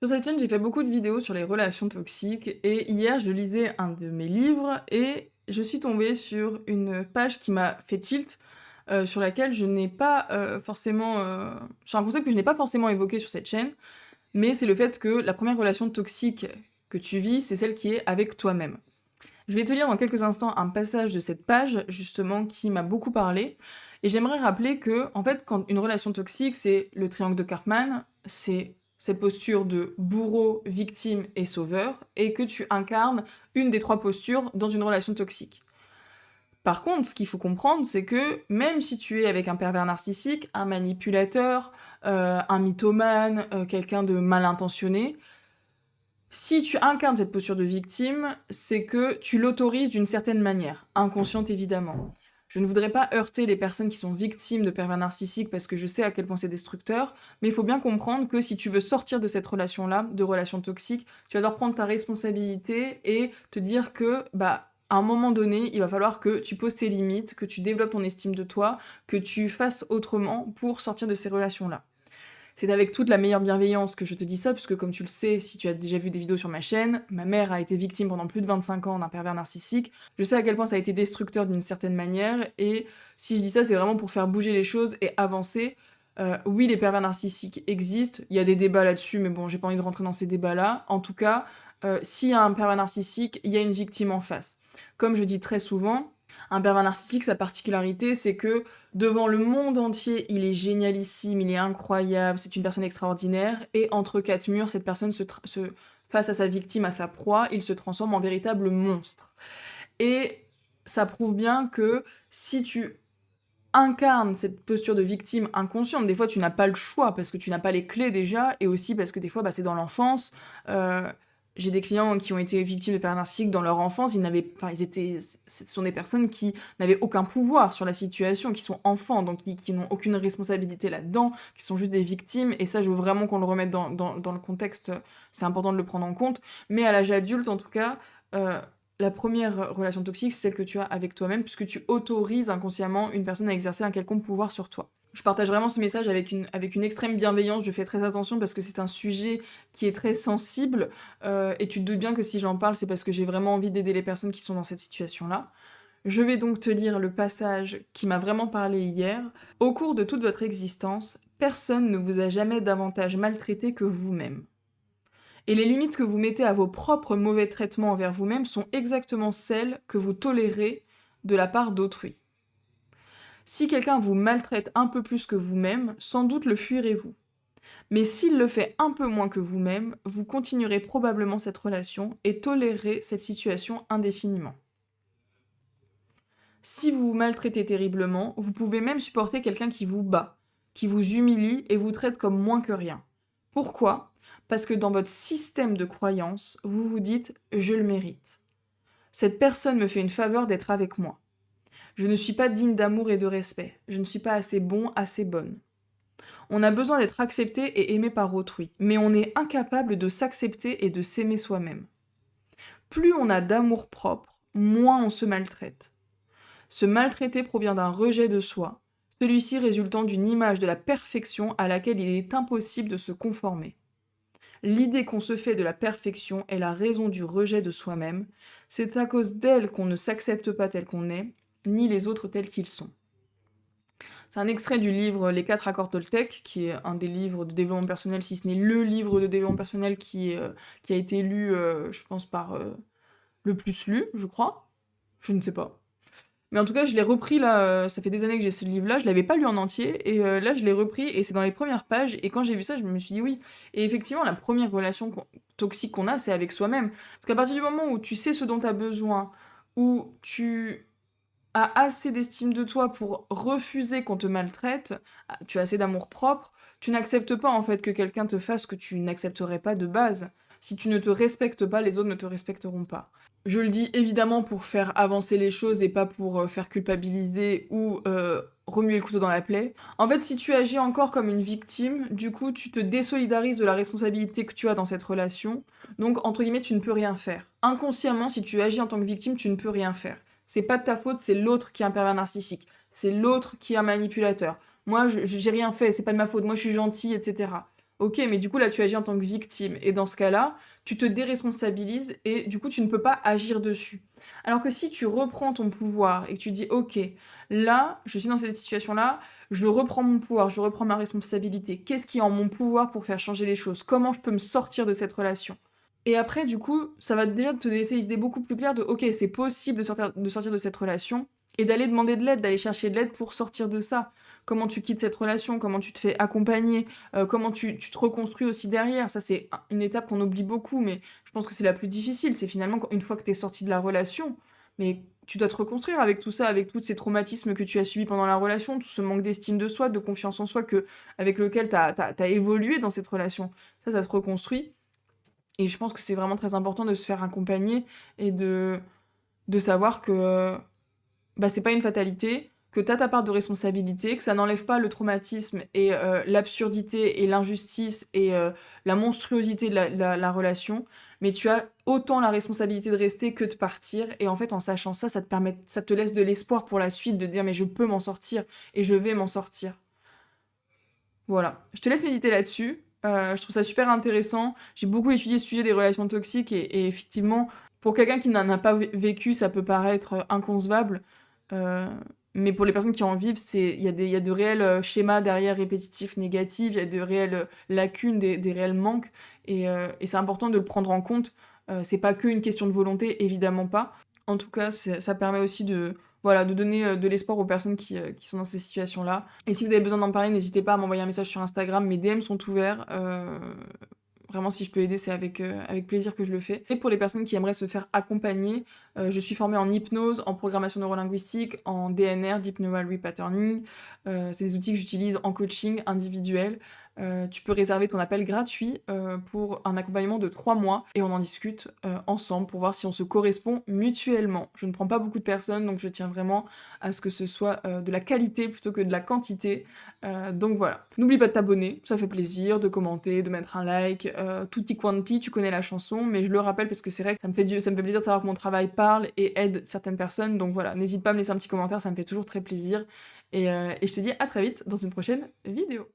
Sur cette chaîne, j'ai fait beaucoup de vidéos sur les relations toxiques et hier, je lisais un de mes livres et je suis tombée sur une page qui m'a fait tilt, sur laquelle je n'ai pas, forcément, sur un concept que je n'ai pas forcément évoqué sur cette chaîne, mais c'est le fait que la première relation toxique que tu vis, c'est celle qui est avec toi-même. Je vais te lire dans quelques instants un passage de cette page, justement, qui m'a beaucoup parlé et j'aimerais rappeler que, en fait, quand une relation toxique, c'est le triangle de Karpman, c'est cette posture de bourreau, victime et sauveur, et que tu incarnes une des trois postures dans une relation toxique. Par contre, ce qu'il faut comprendre, c'est que même si tu es avec un pervers narcissique, un manipulateur, un mythomane, quelqu'un de mal intentionné, si tu incarnes cette posture de victime, c'est que tu l'autorises d'une certaine manière, inconsciente évidemment. Je ne voudrais pas heurter les personnes qui sont victimes de pervers narcissiques parce que je sais à quel point c'est destructeur, mais il faut bien comprendre que si tu veux sortir de cette relation-là, de relation toxique, tu vas devoir prendre ta responsabilité et te dire que, à un moment donné, il va falloir que tu poses tes limites, que tu développes ton estime de toi, que tu fasses autrement pour sortir de ces relations-là. C'est avec toute la meilleure bienveillance que je te dis ça, puisque comme tu le sais, si tu as déjà vu des vidéos sur ma chaîne, ma mère a été victime pendant plus de 25 ans d'un pervers narcissique. Je sais à quel point ça a été destructeur d'une certaine manière, et si je dis ça, c'est vraiment pour faire bouger les choses et avancer. Oui, les pervers narcissiques existent, il y a des débats là-dessus, mais bon, j'ai pas envie de rentrer dans ces débats-là. En tout cas, s'il y a un pervers narcissique, il y a une victime en face. Comme je dis très souvent, un pervers narcissique, sa particularité, c'est que devant le monde entier, il est génialissime, il est incroyable, c'est une personne extraordinaire, et entre quatre murs, cette personne face à sa victime, à sa proie, il se transforme en véritable monstre. Et ça prouve bien que si tu incarnes cette posture de victime inconsciente, des fois tu n'as pas le choix, parce que tu n'as pas les clés déjà, et aussi parce que des fois c'est dans l'enfance, j'ai des clients qui ont été victimes de pervers narcissiques dans leur enfance, ce sont des personnes qui n'avaient aucun pouvoir sur la situation, qui sont enfants, donc qui n'ont aucune responsabilité là-dedans, qui sont juste des victimes, et ça je veux vraiment qu'on le remette dans le contexte, c'est important de le prendre en compte, mais à l'âge adulte en tout cas, la première relation toxique, c'est celle que tu as avec toi-même, puisque tu autorises inconsciemment une personne à exercer un quelconque pouvoir sur toi. Je partage vraiment ce message avec une extrême bienveillance, je fais très attention parce que c'est un sujet qui est très sensible, et tu te doutes bien que si j'en parle, c'est parce que j'ai vraiment envie d'aider les personnes qui sont dans cette situation-là. Je vais donc te lire le passage qui m'a vraiment parlé hier. Au cours de toute votre existence, personne ne vous a jamais davantage maltraité que vous-même. Et les limites que vous mettez à vos propres mauvais traitements envers vous-même sont exactement celles que vous tolérez de la part d'autrui. Si quelqu'un vous maltraite un peu plus que vous-même, sans doute le fuirez-vous. Mais s'il le fait un peu moins que vous-même, vous continuerez probablement cette relation et tolérerez cette situation indéfiniment. Si vous vous maltraitez terriblement, vous pouvez même supporter quelqu'un qui vous bat, qui vous humilie et vous traite comme moins que rien. Pourquoi ? Parce que dans votre système de croyance, vous vous dites « je le mérite ». Cette personne me fait une faveur d'être avec moi. Je ne suis pas digne d'amour et de respect. Je ne suis pas assez bon, assez bonne. On a besoin d'être accepté et aimé par autrui, mais on est incapable de s'accepter et de s'aimer soi-même. Plus on a d'amour propre, moins on se maltraite. Se maltraiter provient d'un rejet de soi, celui-ci résultant d'une image de la perfection à laquelle il est impossible de se conformer. L'idée qu'on se fait de la perfection est la raison du rejet de soi-même, c'est à cause d'elle qu'on ne s'accepte pas tel qu'on est, ni les autres tels qu'ils sont. C'est un extrait du livre Les 4 accords Toltec, qui est un des livres de développement personnel, si ce n'est le livre de développement personnel qui a été lu, je pense, par le plus lu, je crois. Je ne sais pas. Mais en tout cas, je l'ai repris là, ça fait des années que j'ai ce livre-là, je l'avais pas lu en entier, et là je l'ai repris, et c'est dans les premières pages, et quand j'ai vu ça, je me suis dit oui. Et effectivement, la première relation toxique qu'on a, c'est avec soi-même. Parce qu'à partir du moment où tu sais ce dont tu as besoin, où tu as assez d'estime de toi pour refuser qu'on te maltraite, tu as assez d'amour propre, tu n'acceptes pas en fait que quelqu'un te fasse ce que tu n'accepterais pas de base. Si tu ne te respectes pas, les autres ne te respecteront pas. Je le dis évidemment pour faire avancer les choses et pas pour faire culpabiliser ou remuer le couteau dans la plaie. En fait, si tu agis encore comme une victime, du coup, tu te désolidarises de la responsabilité que tu as dans cette relation. Donc, entre guillemets, tu ne peux rien faire. Inconsciemment, si tu agis en tant que victime, tu ne peux rien faire. C'est pas de ta faute, c'est l'autre qui est un pervers narcissique. C'est l'autre qui est un manipulateur. Moi, j'ai rien fait, c'est pas de ma faute, moi je suis gentille, etc. OK, mais du coup, là, tu agis en tant que victime et dans ce cas-là, tu te déresponsabilises et du coup, tu ne peux pas agir dessus. Alors que si tu reprends ton pouvoir et que tu dis: «OK, là, je suis dans cette situation-là, je reprends mon pouvoir, je reprends ma responsabilité. Qu'est-ce qui est en mon pouvoir pour faire changer les choses? Comment je peux me sortir de cette relation?» Et après, du coup, ça va déjà te laisser une idée beaucoup plus claire de: «OK, c'est possible de sortir de cette relation» et d'aller demander de l'aide, d'aller chercher de l'aide pour sortir de ça. Comment tu quittes cette relation, comment tu te fais accompagner, comment tu te reconstruis aussi derrière. Ça, c'est une étape qu'on oublie beaucoup, mais je pense que c'est la plus difficile. C'est finalement une fois que tu es sorti de la relation, mais tu dois te reconstruire avec tout ça, avec tous ces traumatismes que tu as subis pendant la relation, tout ce manque d'estime de soi, de confiance en soi avec lequel tu as évolué dans cette relation. Ça se reconstruit. Et je pense que c'est vraiment très important de se faire accompagner et de savoir que bah, c'est pas une fatalité, que tu as ta part de responsabilité, que ça n'enlève pas le traumatisme et l'absurdité et l'injustice et la monstruosité de la relation, mais tu as autant la responsabilité de rester que de partir. Et en fait, en sachant ça, ça te laisse de l'espoir pour la suite, de dire mais je peux m'en sortir et je vais m'en sortir. Voilà, je te laisse méditer là-dessus. Je trouve ça super intéressant. J'ai beaucoup étudié ce sujet des relations toxiques et effectivement, pour quelqu'un qui n'en a pas vécu, ça peut paraître inconcevable. Euh, mais pour les personnes qui en vivent, il y a de réels schémas derrière répétitifs négatifs, il y a de réelles lacunes, des réels manques. Et c'est important de le prendre en compte. C'est pas qu'une question de volonté, évidemment pas. En tout cas, ça permet aussi voilà, de donner de l'espoir aux personnes qui sont dans ces situations-là. Et si vous avez besoin d'en parler, n'hésitez pas à m'envoyer un message sur Instagram. Mes DM sont ouverts. Vraiment, si je peux aider, c'est avec plaisir que je le fais. Et pour les personnes qui aimeraient se faire accompagner, je suis formée en hypnose, en programmation neurolinguistique, en DNR, Deep Neural Repatterning. C'est des outils que j'utilise en coaching individuel. Tu peux réserver ton appel gratuit pour un accompagnement de 3 mois et on en discute ensemble pour voir si on se correspond mutuellement. Je ne prends pas beaucoup de personnes, donc je tiens vraiment à ce que ce soit de la qualité plutôt que de la quantité. Donc voilà. N'oublie pas de t'abonner, ça fait plaisir, de commenter, de mettre un like. Tutti quanti, tu connais la chanson, mais je le rappelle parce que c'est vrai que ça me fait plaisir de savoir que mon travail parle et aide certaines personnes. Donc voilà, n'hésite pas à me laisser un petit commentaire, ça me fait toujours très plaisir. Et je te dis à très vite dans une prochaine vidéo.